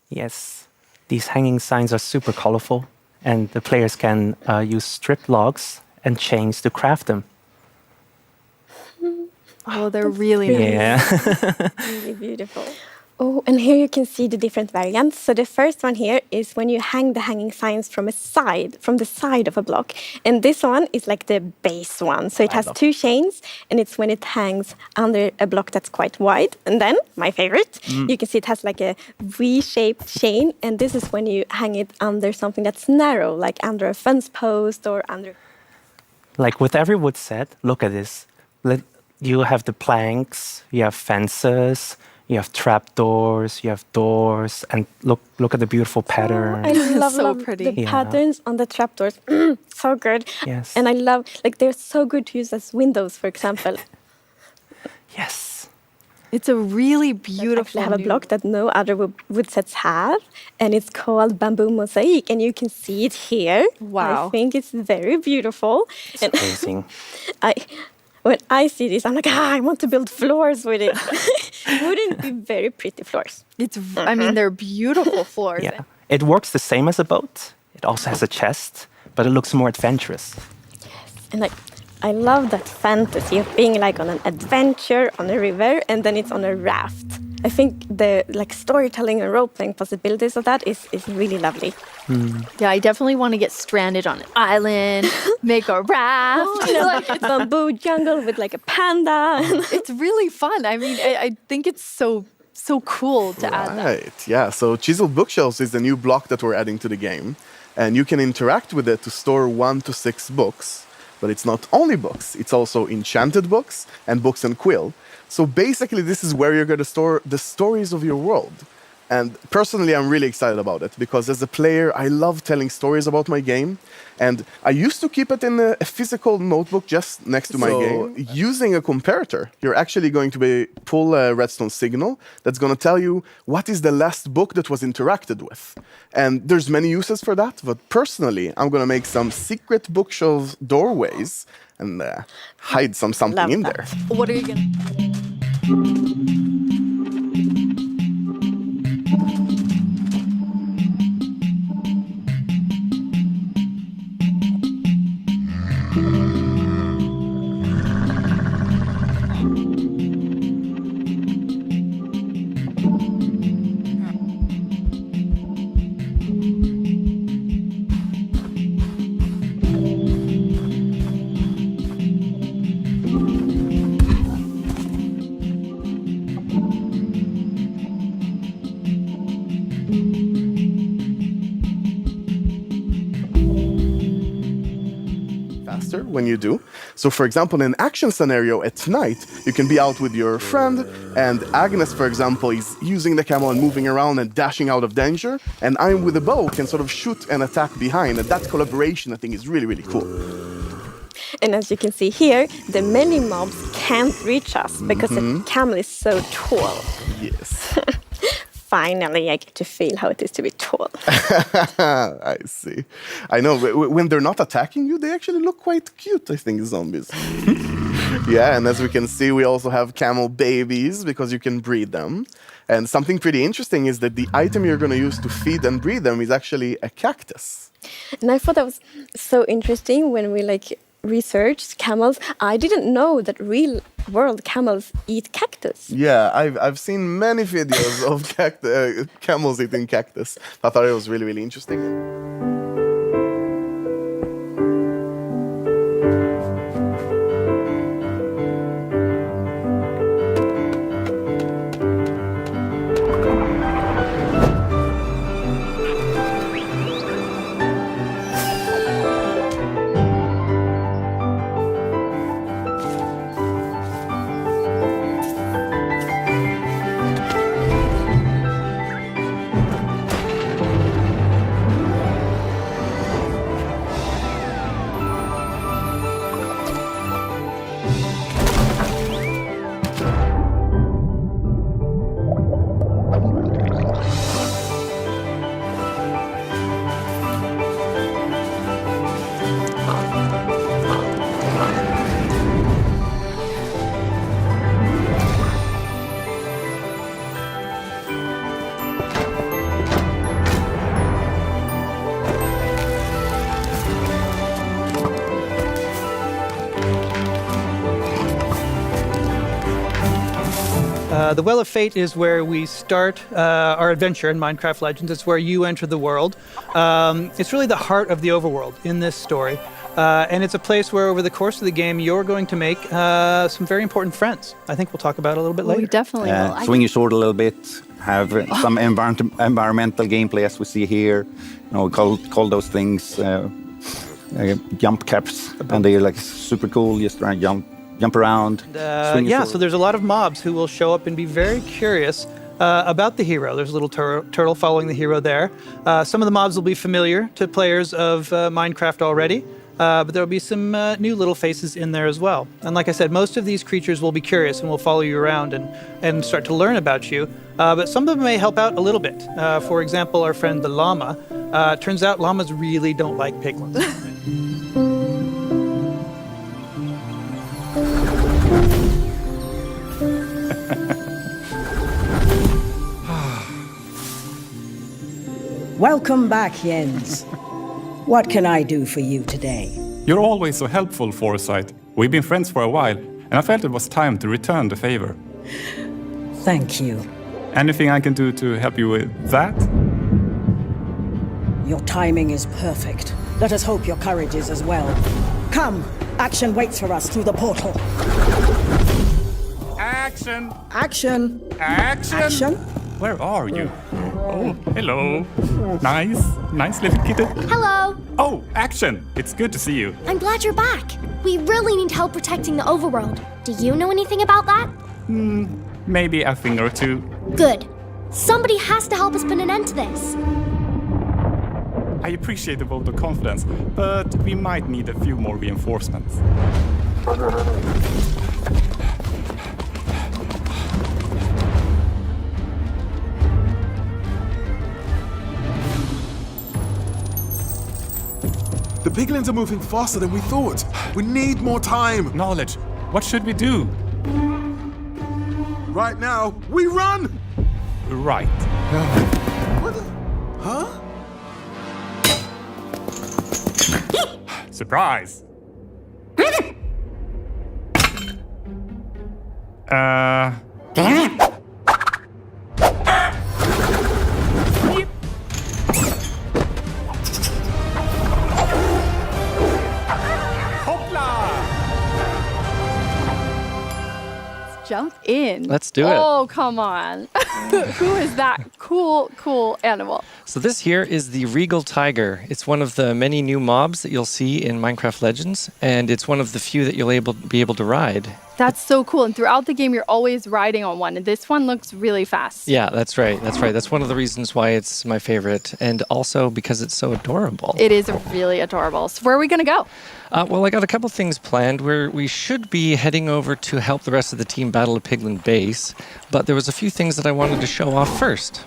Yes, these hanging signs are super colorful, and the players can use strip logs and chains to craft them. Oh, they're really nice. Yeah. Really beautiful. Oh, and here you can see the different variants. So the first one here is when you hang the hanging signs from the side of a block. And this one is like the base one. So it has two chains, and it's when it hangs under a block that's quite wide. And then, my favorite, you can see it has like a V-shaped chain. And this is when you hang it under something that's narrow, like under a fence post or under... Like with every wood set, look at this. You have the planks, you have fences, you have trapdoors, you have doors, and look at the beautiful pattern. I love, So love pretty. the patterns on the trapdoors. So good. Yes. And I love, like, they're so good to use as windows, for example. Yes. It's a really beautiful. I have a block that no other wood sets have, and it's called Bamboo Mosaic, and you can see it here. Wow. I think it's very beautiful. It's amazing. When I see this, I'm like, I want to build floors with it. Wouldn't it be very pretty floors? I mean, they're beautiful floors. Yeah. It works the same as a boat. It also has a chest, but it looks more adventurous. And like, I love that fantasy of being like on an adventure on a river, and then it's on a raft. I think the like storytelling and role-playing possibilities of that is really lovely. Yeah, I definitely want to get stranded on an island, make a raft. Like a bamboo jungle with like a panda. It's really fun. I mean, I think it's so cool to add that. Right, yeah. So Chiseled Bookshelves is the new block that we're adding to the game. And you can interact with it to store 1 to 6 books. But it's not only books, it's also enchanted books and books and quill. So basically, this is where you're going to store the stories of your world. And personally, I'm really excited about it because as a player, I love telling stories about my game. And I used to keep it in a physical notebook just next to my game. Using a comparator, you're actually going to pull a redstone signal that's going to tell you what is the last book that was interacted with. And there's many uses for that, but personally, I'm going to make some secret bookshelf doorways and hide something Love in that. there. What are you going to... Faster when you do. So for example, in an action scenario at night, you can be out with your friend, and Agnes, for example, is using the camel and moving around and dashing out of danger, and I'm with a bow, can sort of shoot and attack behind, and that collaboration, I think, is really, really cool. And as you can see here, the many mobs can't reach us because the camel is so tall. Yes. Finally, I get to feel how it is to be tall. I see. I know, when they're not attacking you, they actually look quite cute, I think, zombies. Yeah, and as we can see, we also have camel babies because you can breed them. And something pretty interesting is that the item you're going to use to feed and breed them is actually a cactus. And I thought that was so interesting when we researched camels. I didn't know that real world camels eat cactus. Yeah, I've seen many videos of camels eating cactus. I thought it was really, really interesting. The Well of Fate is where we start our adventure in Minecraft Legends. It's where you enter the world. It's really the heart of the overworld in this story. And it's a place where over the course of the game, you're going to make some very important friends. I think we'll talk about it a little bit later. We definitely will. Swing your sword a little bit, have some environmental gameplay as we see here. We call those things jump caps, and they're like super cool. Just try and jump around. So there's a lot of mobs who will show up and be very curious about the hero. There's a little turtle following the hero there. Some of the mobs will be familiar to players of Minecraft already. But there will be some new little faces in there as well. And like I said, most of these creatures will be curious and will follow you around and start to learn about you. But some of them may help out a little bit. For example, our friend the llama. Turns out llamas really don't like piglins. Welcome back, Jens. What can I do for you today? You're always so helpful, Foresight. We've been friends for a while, and I felt it was time to return the favor. Thank you. Anything I can do to help you with that? Your timing is perfect. Let us hope your courage is as well. Come, action waits for us through the portal. Action! Action! Action! Action! Where are you? Oh, hello. Nice little kitten. Hello. Oh, Action! It's good to see you. I'm glad you're back. We really need help protecting the overworld. Do you know anything about that? Maybe a thing or two. Good. Somebody has to help us put an end to this. I appreciate the vote of confidence, but we might need a few more reinforcements. The piglins are moving faster than we thought. We need more time. Knowledge. What should we do? Right now, we run! Right. What the... Huh? Surprise! Jump in. Let's do it. Oh, come on. Who is that cool animal? So this here is the regal tiger. It's one of the many new mobs that you'll see in Minecraft Legends, and it's one of the few that you'll be able to ride. That's so cool. And throughout the game, you're always riding on one. And this one looks really fast. Yeah, that's right. That's one of the reasons why it's my favorite, and also because it's so adorable. It is really adorable. So where are we going to go? Well, I got a couple things planned where we should be heading over to help the rest of the team battle a piglin base, but there was a few things that I wanted to show off first.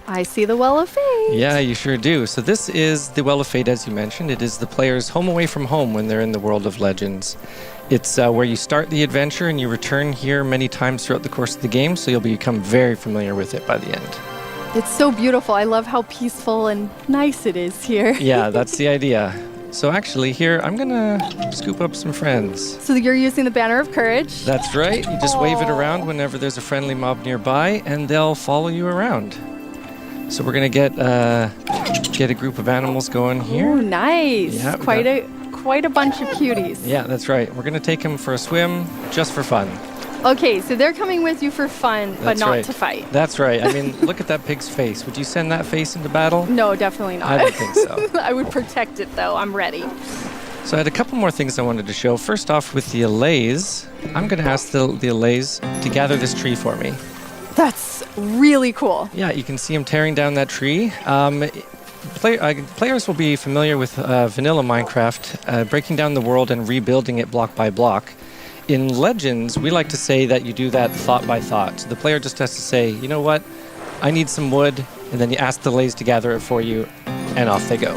I see the Well of Fate. Yeah, you sure do. So this is the Well of Fate, as you mentioned. It is the player's home away from home when they're in the world of Legends. It's where you start the adventure and you return here many times throughout the course of the game, so you'll become very familiar with it by the end. It's so beautiful. I love how peaceful and nice it is here. Yeah, that's the idea. So actually here, I'm gonna scoop up some friends. So you're using the Banner of Courage? That's right. You just wave it around whenever there's a friendly mob nearby, and they'll follow you around. So we're gonna get a group of animals going here. Oh, nice. Yeah, Quite a bunch of cuties. Yeah, that's right. We're gonna take them for a swim, just for fun. Okay, so they're coming with you for fun, but not to fight. That's right. I mean, look at that pig's face. Would you send that face into battle? No, definitely not. I don't think so. I would protect it, though. I'm ready. So I had a couple more things I wanted to show. First off, with the allays, I'm going to ask the allays to gather this tree for me. That's really cool. Yeah, you can see them tearing down that tree. Players will be familiar with vanilla Minecraft, breaking down the world and rebuilding it block by block. In Legends, we like to say that you do that thought by thought. So the player just has to say, you know what, I need some wood, and then you ask the allays to gather it for you, and off they go.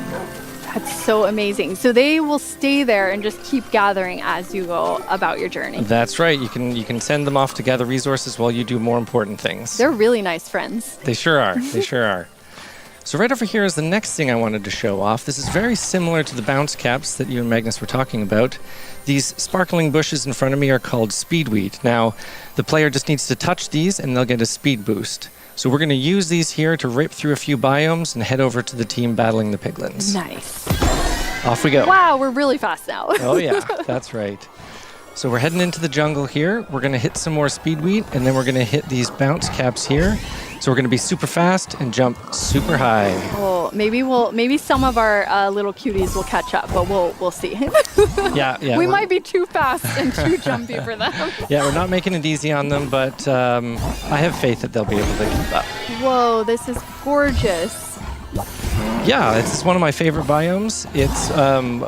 That's so amazing. So they will stay there and just keep gathering as you go about your journey. That's right. You can send them off to gather resources while you do more important things. They're really nice friends. They sure are. They sure are. So right over here is the next thing I wanted to show off. This is very similar to the bounce caps that you and Magnus were talking about. These sparkling bushes in front of me are called speedweed. Now, the player just needs to touch these and they'll get a speed boost. So we're going to use these here to rip through a few biomes and head over to the team battling the piglins. Nice. Off we go. Wow, we're really fast now. Oh yeah, that's right. So we're heading into the jungle here. We're going to hit some more speedweed, and then we're going to hit these bounce caps here. So we're going to be super fast and jump super high. Oh, maybe some of our little cuties will catch up, but we'll see. Yeah. We might be too fast and too jumpy for them. Yeah, we're not making it easy on them, but I have faith that they'll be able to keep up. Whoa, this is gorgeous. Yeah, it's one of my favorite biomes. It's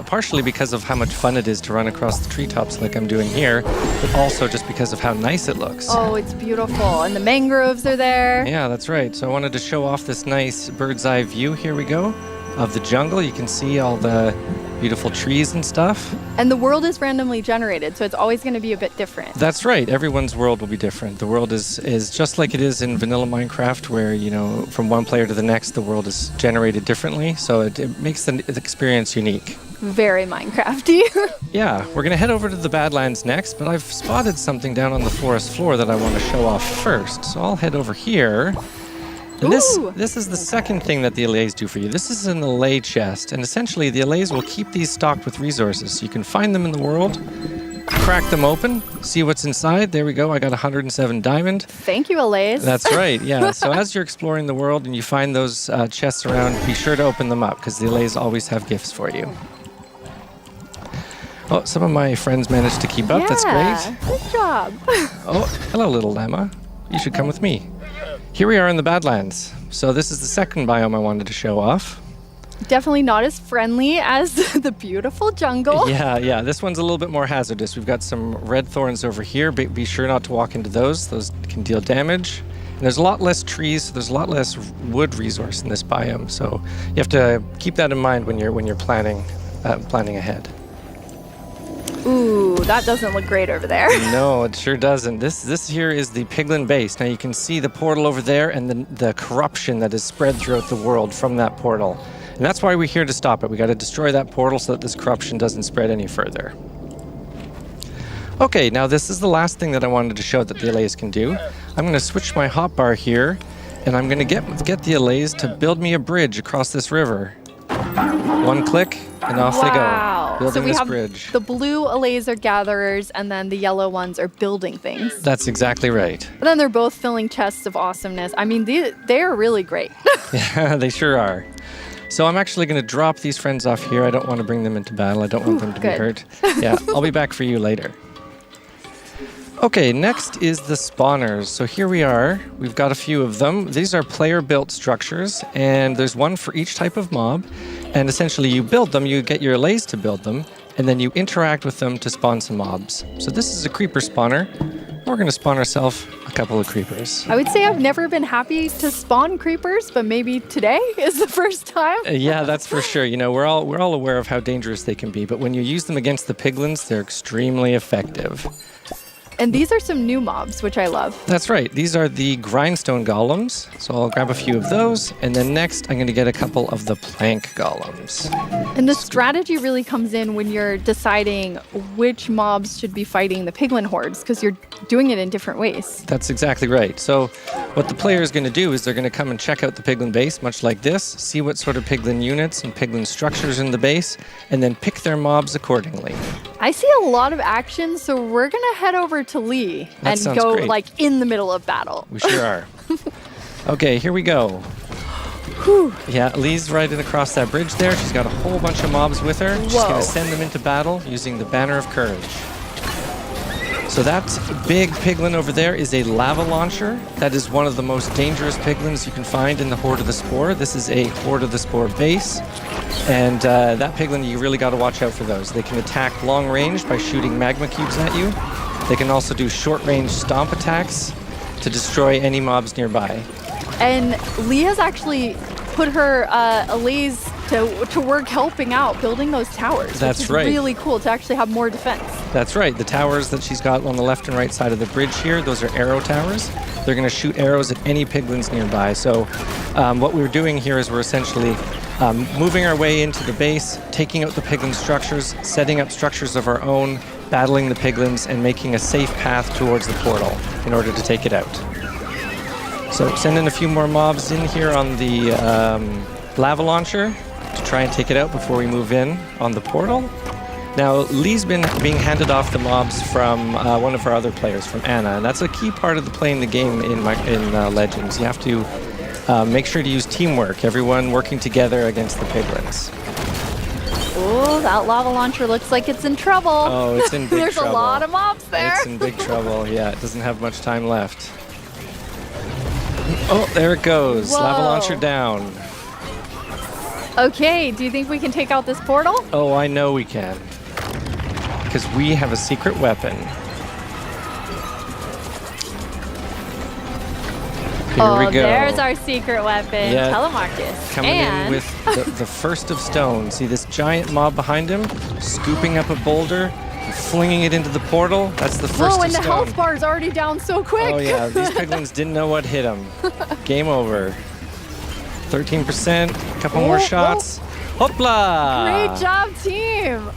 partially because of how much fun it is to run across the treetops like I'm doing here, but also just because of how nice it looks. Oh, it's beautiful. And the mangroves are there. Yeah, that's right. So I wanted to show off this nice bird's eye view. Here we go of the jungle. You can see all the beautiful trees and stuff. And the world is randomly generated, so it's always going to be a bit different. That's right. Everyone's world will be different. The world is just like it is in vanilla Minecraft, where, you know, from one player to the next, the world is generated differently. So it makes the experience unique. Very Minecrafty. Yeah, we're going to head over to the Badlands next, but I've spotted something down on the forest floor that I want to show off first. So I'll head over here. And this is the second thing that the allays do for you. This is an allay chest, and essentially the allays will keep these stocked with resources. So you can find them in the world, crack them open, see what's inside. There we go, I got 107 diamond. Thank you, allays. That's right, yeah. So as you're exploring the world and you find those chests around, be sure to open them up, because the allays always have gifts for you. Oh, some of my friends managed to keep up. That's great. Good job. Oh, hello, little llama. You should come with me. Here we are in the Badlands. So this is the second biome I wanted to show off. Definitely not as friendly as the beautiful jungle. Yeah. This one's a little bit more hazardous. We've got some red thorns over here. Be sure not to walk into those. Those can deal damage. And there's a lot less trees, so there's a lot less wood resource in this biome. So you have to keep that in mind when you're planning ahead. Ooh, that doesn't look great over there. No, it sure doesn't. This here is the piglin base. Now you can see the portal over there and the corruption that is spread throughout the world from that portal. And that's why we're here to stop it. We got to destroy that portal so that this corruption doesn't spread any further. Okay, now this is the last thing that I wanted to show that the allays can do. I'm going to switch my hotbar here, and I'm going to get the allays to build me a bridge across this river. One click, and off they go, building this bridge. The blue allays are gatherers, and then the yellow ones are building things. That's exactly right. But then they're both filling chests of awesomeness. I mean, they are really great. Yeah, they sure are. So I'm actually going to drop these friends off here. I don't want to bring them into battle. I don't want them to be hurt. Yeah, I'll be back for you later. Okay, next is the spawners. So here we are. We've got a few of them. These are player-built structures, and there's one for each type of mob. And essentially you build them, you get your allays to build them, and then you interact with them to spawn some mobs. So this is a creeper spawner. We're going to spawn ourselves a couple of creepers. I would say I've never been happy to spawn creepers, but maybe today is the first time. Yeah, that's for sure. You know, we're all aware of how dangerous they can be, but when you use them against the piglins, they're extremely effective. And these are some new mobs, which I love. That's right. These are the grindstone golems. So I'll grab a few of those. And then next, I'm going to get a couple of the plank golems. And the strategy really comes in when you're deciding which mobs should be fighting the piglin hordes, because you're doing it in different ways. That's exactly right. So what the player is going to do is they're going to come and check out the piglin base, much like this, see what sort of piglin units and piglin structures in the base, and then pick their mobs accordingly. I see a lot of action, so we're going to head over to Lee and go great. like in the middle of battle. We sure are. Okay, here we go. Whew. Yeah, Lee's riding across that bridge there. She's got a whole bunch of mobs with her. She's going to send them into battle using the Banner of Courage. So that big piglin over there is a lava launcher. That is one of the most dangerous piglins you can find in the Horde of the Spore. This is a Horde of the Spore base. And that piglin, you really got to watch out for those. They can attack long range by shooting magma cubes at you. They can also do short range stomp attacks to destroy any mobs nearby. And Lee has actually put her allays to work helping out, building those towers. That's which is right. really cool to actually have more defense. That's right. The towers that she's got on the left and right side of the bridge here, those are arrow towers. They're going to shoot arrows at any piglins nearby. So what we're doing here is we're essentially moving our way into the base, taking out the piglin structures, setting up structures of our own, battling the piglins, and making a safe path towards the portal in order to take it out. So send in a few more mobs in here on the lava launcher to try and take it out before we move in on the portal. Now, Lee's been being handed off the mobs from one of our other players, from Anna, and that's a key part of playing the game in Legends. You have to make sure to use teamwork, everyone working together against the piglins. Oh, that lava launcher looks like it's in trouble. Oh, it's in big There's trouble. a lot of mobs there. It's in big trouble, yeah. It doesn't have much time left. Oh, there it goes. Whoa. Lava launcher down. Okay, do you think we can take out this portal? Oh, I know we can. Because we have a secret weapon. Here we go. There's our secret weapon, Yeah. Telemarcus. Coming and in with the first of stone. See this giant mob behind him? Scooping up a boulder, and flinging it into the portal. That's the first whoa, of and the stone. health bar's already down so quick. Oh yeah, these piglins didn't know what hit them. Game over. 13%, a couple more shots. Hopla! Great job, team.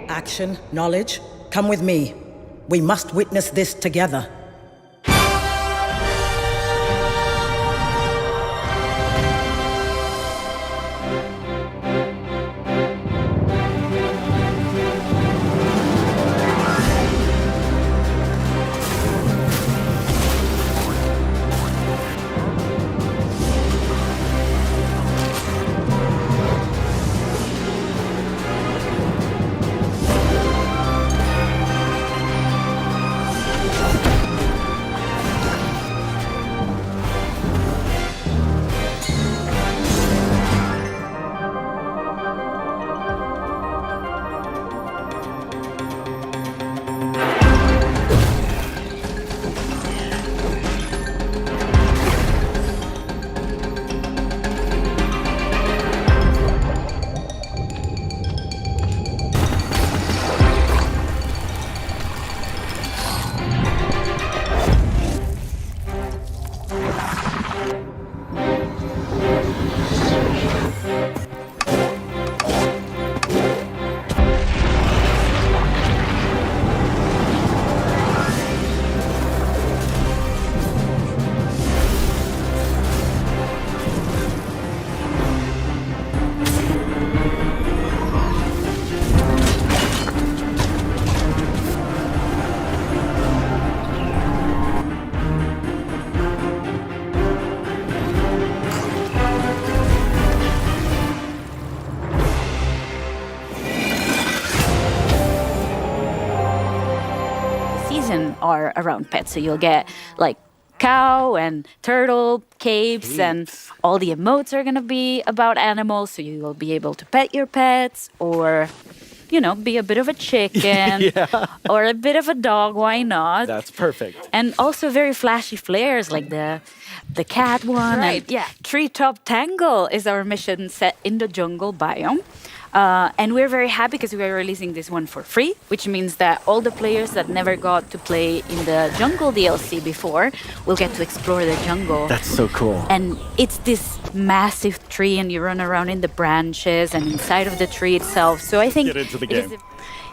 Action, knowledge, come with me. We must witness this together. are around pets. So you'll get like cow and turtle, capes, and all the emotes are going to be about animals. So you will be able to pet your pets or, you know, be a bit of a chicken or a bit of a dog. Why not? That's perfect. And also very flashy flares like the cat one. Right. And Treetop Tangle is our mission set in the jungle biome. And we're very happy because we are releasing this one for free, which means that all the players that never got to play in the jungle DLC before will get to explore the jungle. That's so cool. And it's this massive tree, and you run around in the branches and inside of the tree itself. So I think Get into the game.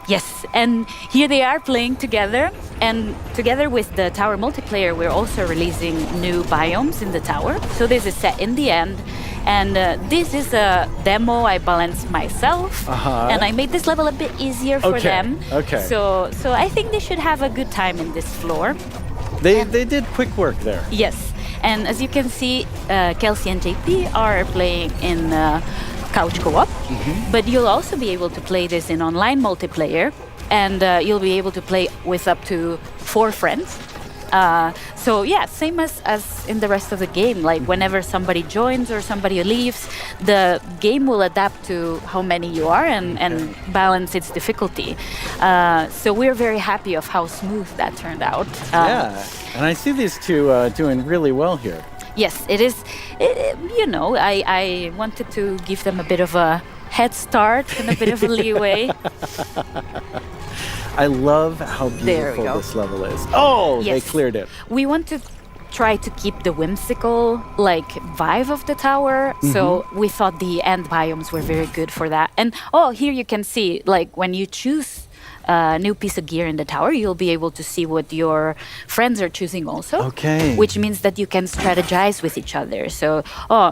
Yes, and here they are playing together. And together with the tower multiplayer, we're also releasing new biomes in the tower. So this is set in the end. And this is a demo I balanced myself. And I made this level a bit easier for them. Okay. So I think they should have a good time in this floor. They did quick work there. Yes. And as you can see, Kelsey and JP are playing in couch co-op. But you'll also be able to play this in online multiplayer. And you'll be able to play with up to 4 friends. So yeah, same as in the rest of the game. Like whenever somebody joins or somebody leaves, the game will adapt to how many you are and balance its difficulty. So we're very happy of how smooth that turned out. And I see these two doing really well here. Yes, it is. You know, I wanted to give them a bit of a head start and a bit of a leeway. I love how beautiful this level is. Oh, yes. They cleared it. We want to try to keep the whimsical vibe of the tower. So we thought the end biomes were very good for that. And here you can see when you choose a new piece of gear in the tower, you'll be able to see what your friends are choosing also. Okay. Which means that you can strategize with each other. So,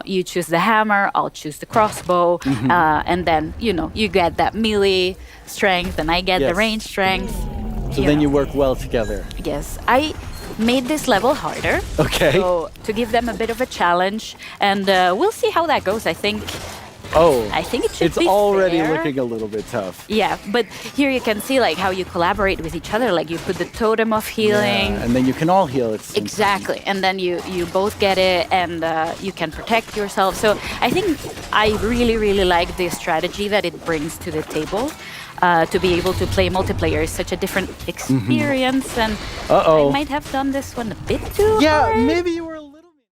you choose the hammer, I'll choose the crossbow, and then, you get that melee strength and I get the range strength. So then you work well together. Yes. I made this level harder. Okay. So to give them a bit of a challenge, and we'll see how that goes. I think it should be It's already fair. looking a little bit tough. Yeah, but here you can see how you collaborate with each other. You put the totem of healing. Yeah, and then you can all heal at the same Exactly, and then you both get it, and you can protect yourself. So I think I really, really like the strategy that it brings to the table. To be able to play multiplayer is such a different experience, and I might have done this one a bit too hard. Maybe you